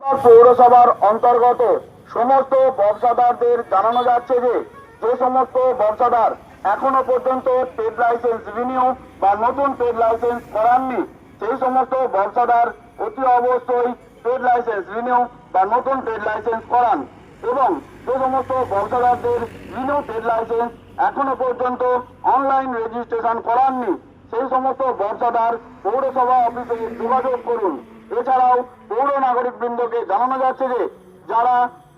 পৌরসভার অন্তর্গত সমস্ত ব্যবসাদারদের জানানো যাচ্ছে যে যে সমস্ত ব্যবসাদার এখনো পর্যন্ত ট্রেড লাইসেন্স রিনিউ বা নতুন ট্রেড লাইসেন্স করাননি সেই সমস্ত ব্যবসাদার অতি অবশ্যই ট্রেড লাইসেন্স রিনিউ বা নতুন ট্রেড লাইসেন্স করান এবং যে সমস্ত ব্যবসাদারদের রিনিউ ট্রেড লাইসেন্স এখনো পর্যন্ত অনলাইন রেজিস্ট্রেশন করাননি সেই সমস্ত ব্যবসাদার পৌরসভা অফিসে যোগাযোগ করুন। এছাড়াও পৌর নাগরিক বৃন্দকে জানানো যাচ্ছে যে যারা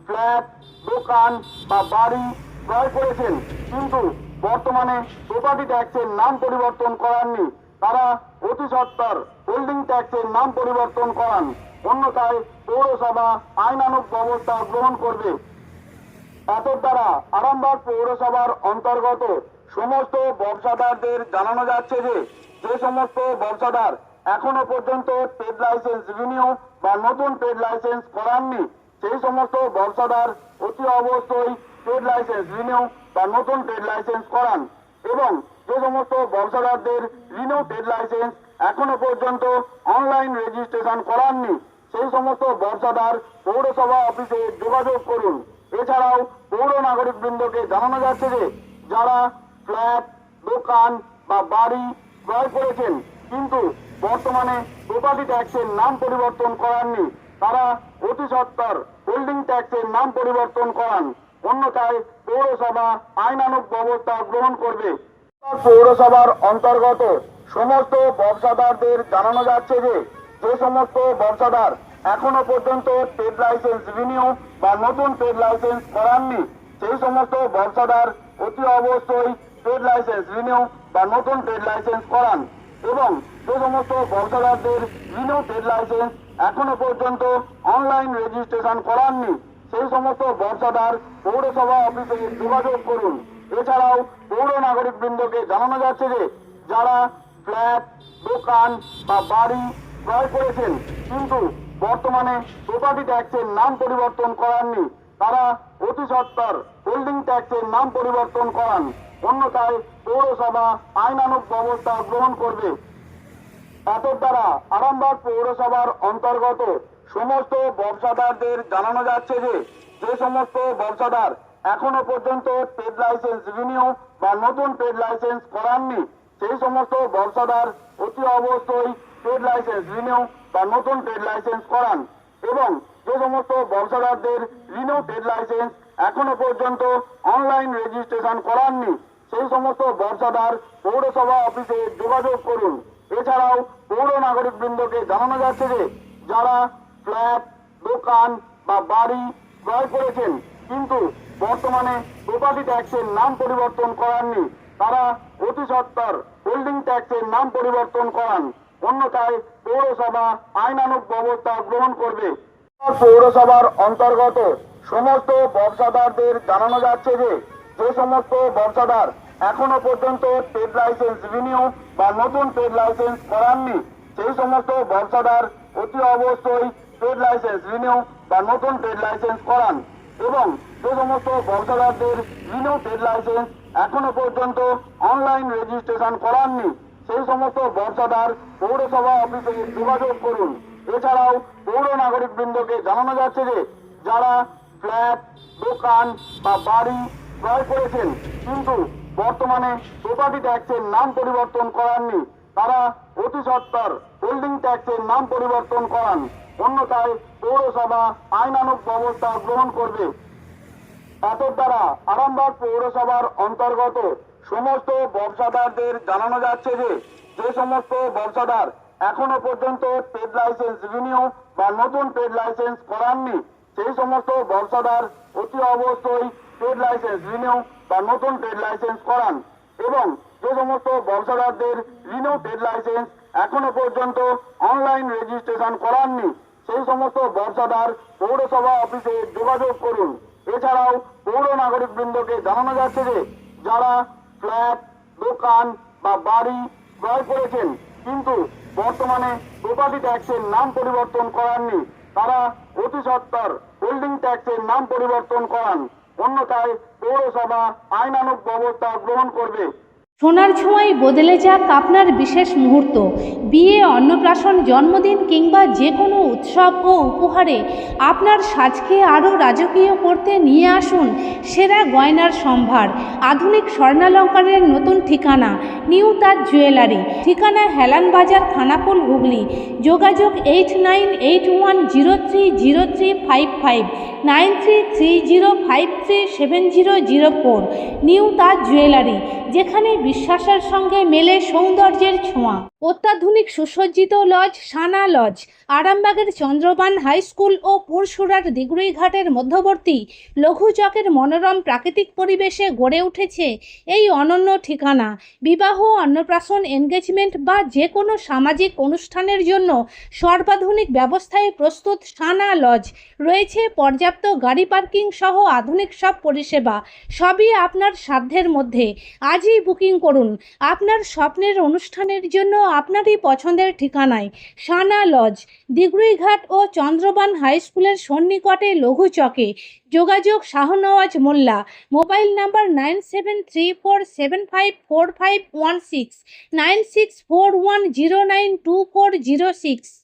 ফ্ল্যাট, দোকান বা বাড়ি ক্রয় করেছেন কিন্তু বর্তমানে প্রপার্টি ট্যাক্সের নাম পরিবর্তন করাননি তারা অতি সত্বর হোল্ডিং ট্যাক্সের নাম পরিবর্তন করান, অন্যথায় পৌরসভা আইনানুগ ব্যবস্থা গ্রহণ করবে। এতর দ্বারা আরামবাগ পৌরসভার অন্তর্গত সমস্ত ব্যবসাদারদের জানানো যাচ্ছে যে যে সমস্ত ব্যবসাদার এখনো পর্যন্ত ট্রেড লাইসেন্স রিনিউ বা নতুন ট্রেড লাইসেন্স করাননি সেই সমস্ত ব্যবসাদার অতি অবশ্যই ট্রেড লাইসেন্স রিনিউ বা নতুন ট্রেড লাইসেন্স করান এবং যে সমস্ত ব্যবসাদারদের রিনিউ ট্রেড লাইসেন্স এখনো পর্যন্ত অনলাইন রেজিস্ট্রেশন করাননি সেই সমস্ত ব্যবসাদার পৌরসভা অফিসে যোগাযোগ করুন। এছাড়াও পৌর নাগরিক বৃন্দকে জানানো যাচ্ছে যে যারা ফ্ল্যাট, দোকান বা বাড়ি ক্রয় করেছেন কিন্তু বর্তমানে প্রপার্টি ট্যাক্সের নাম পরিবর্তন করাননি তারা অতি সত্বর হোল্ডিং ট্যাক্সের নাম পরিবর্তন করান, অন্যথায় পৌরসভা আইনানুগ ব্যবস্থা গ্রহণ করবে। পৌরসভার অন্তর্গত সমস্ত ব্যবসাদারদের জানানো যাচ্ছে যে যে সমস্ত ব্যবসাদার এখনো পর্যন্ত ট্রেড লাইসেন্স রিনিউ বা নতুন ট্রেড লাইসেন্স করাননি সেই সমস্ত ব্যবসাদার অতি অবশ্যই ট্রেড লাইসেন্স রিনিউ বা নতুন ট্রেড লাইসেন্স করান এবং যে সমস্ত ব্যবসাদারদের রিনিউ ট্রেড লাইসেন্স এখনো পর্যন্ত অনলাইন রেজিস্ট্রেশন করাননি সেই সমস্ত ব্যবসাদার পৌরসভা অফিসে যোগাযোগ করুন। এছাড়াও পৌর নাগরিক বৃন্দকে জানানো যাচ্ছে যে যারা ফ্ল্যাট, দোকান বা বাড়ি ক্রয় করেছেন কিন্তু বর্তমানে প্রপার্টি ট্যাক্সের নাম পরিবর্তন করাননি তারা অতি সত্বর হোল্ডিং ট্যাক্সের নাম পরিবর্তন করান, অন্যথায় পৌরসভা আইনানুগ ব্যবস্থা গ্রহণ করবে। এতর দ্বারা আরামবাগ পৌরসভার অন্তর্গত সমস্ত ব্যবসাদারদের জানানো যাচ্ছে যে যে সমস্ত ব্যবসাদার এখনো পর্যন্ত ট্রেড লাইসেন্স রিনিউ বা নতুন ট্রেড লাইসেন্স করাননি সেই সমস্ত ব্যবসাদার অতি অবশ্যই ট্রেড লাইসেন্স রিনিউ বা নতুন ট্রেড লাইসেন্স করান এবং যে সমস্ত ব্যবসাদারদের রিনিউ ট্রেড লাইসেন্স এখনো পর্যন্ত অনলাইন রেজিস্ট্রেশন করাননি সেই সমস্ত ব্যবসাদার পৌরসভা অফিসে যোগাযোগ করুন। এছাড়াও পৌর নাগরিক বৃন্দকে জানানো যাচ্ছে যে যারা ফ্ল্যাট, দোকান বা বাড়ি ক্রয় করেছেন কিন্তু বর্তমানে প্রপার্টি ট্যাক্সের নাম পরিবর্তন করাননি তারা অতি সত্বর হোল্ডিং ট্যাক্সের নাম পরিবর্তন করান, অন্যথায় পৌরসভা আইনানুগ ব্যবস্থা গ্রহণ করবে। পৌরসভার অন্তর্গত সমস্ত ব্যবসাদারদের জানানো যাচ্ছে যে যে সমস্ত ব্যবসাদার এখনো পর্যন্ত ট্রেড লাইসেন্স রিনিউ বা নতুন ট্রেড লাইসেন্স করাননি সেই সমস্ত ব্যবসাদার অতি অবশ্যই ট্রেড লাইসেন্স রিনিউ বা নতুন ট্রেড লাইসেন্স করান এবং যে সমস্ত ব্যবসাদারদের রিনিউ ট্রেড লাইসেন্স এখনো পর্যন্ত অনলাইন রেজিস্ট্রেশন করাননি সেই সমস্ত ব্যবসাদার পৌরসভা অফিসে যোগাযোগ করুন। এছাড়াও পৌর নাগরিক বৃন্দকে জানানো যাচ্ছে যে যারা ফ্ল্যাট, দোকান বা বাড়ি ক্রয় করেছেন কিন্তু বর্তমানে প্রপার্টি ট্যাক্সের নাম পরিবর্তন করাননি তারা অতি সত্বর হোল্ডিং ট্যাক্সের নাম পরিবর্তন করান, অন্যথায় পৌরসভা আইনানুগ ব্যবস্থা গ্রহণ করবে। এতর দ্বারা আরামবাগ পৌরসভার অন্তর্গত সমস্ত ব্যবসাদারদের জানানো যাচ্ছে যে যে সমস্ত ব্যবসাদার এখনো পর্যন্ত ট্রেড লাইসেন্স রিনিউ বা নতুন ট্রেড লাইসেন্স করাননি সেই সমস্ত ব্যবসাদার অতি অবশ্যই ট্রেড লাইসেন্স রিনিউ বা নতুন ট্রেড লাইসেন্স করান এবং যে সমস্ত ব্যবসাদারদের রিনিউ ট্রেড লাইসেন্স এখনো পর্যন্ত অনলাইন রেজিস্ট্রেশন করাননি সেই সমস্ত ব্যবসাদার পৌরসভা অফিসে যোগাযোগ করুন। এছাড়াও পৌর নাগরিক বৃন্দকে জানানো যাচ্ছে যে যারা ফ্ল্যাট, দোকান বা বাড়ি ক্রয় করেছেন কিন্তু বর্তমানে প্রপার্টি ট্যাক্সের নাম পরিবর্তন করাননি তারা অতি সত্বর হোল্ডিং ট্যাক্সের নাম পরিবর্তন করান, অন্যথায় পৌরসভা আইনানুগ ব্যবস্থা গ্রহণ করবে। সোনার ছোঁয়ায় বদলে যাক আপনার বিশেষ মুহূর্ত। বিয়ে, অন্নপ্রাশন, জন্মদিন কিংবা যে কোনো উৎসব ও উপহারে আপনার সাজকে আরও রাজকীয় করতে নিয়ে আসুন সেরা গয়নার সম্ভার। আধুনিক স্বর্ণালঙ্কারের নতুন ঠিকানা নিউ তাজ জুয়েলারি। ঠিকানা হেলান বাজার, খানাকুল, হুগলি। যোগাযোগ 8981030355, 9330537004। নিউ তাজ জুয়েলারি, যেখানে বিশ্বাসের সঙ্গে মেলে সৌন্দর্যের ছোঁয়া। অত্যাধুনিক সুসজ্জিত লজ সানা লজ, আরামবাগের চন্দ্রবান হাই স্কুল ও পুরসুরার দিগুড়িঘাটের মধ্যবর্তী লঘু চকের মনোরম প্রাকৃতিক পরিবেশে গড়ে উঠেছে এই অনন্য ঠিকানা। বিবাহ, অন্নপ্রাশন, এনগেজমেন্ট বা যে কোনো সামাজিক অনুষ্ঠানের জন্য সর্বাধুনিক ব্যবস্থায় প্রস্তুত সানা লজ। রয়েছে পর্যাপ্ত গাড়ি পার্কিং সহ আধুনিক সব পরিষেবা, সবই আপনার সাধ্যের মধ্যে। আজই বুকিং করুন আপনার স্বপ্নের অনুষ্ঠানের জন্য আপনারই পছন্দের ঠিকানায়। সানা লজ, দিগুড়িঘাট ও চন্দ্রবান হাই স্কুলের সন্নিকটে লঘু চকে। যোগাযোগ শাহনওয়াজ মোল্লা। Mobile number 9734754516, 9641092406।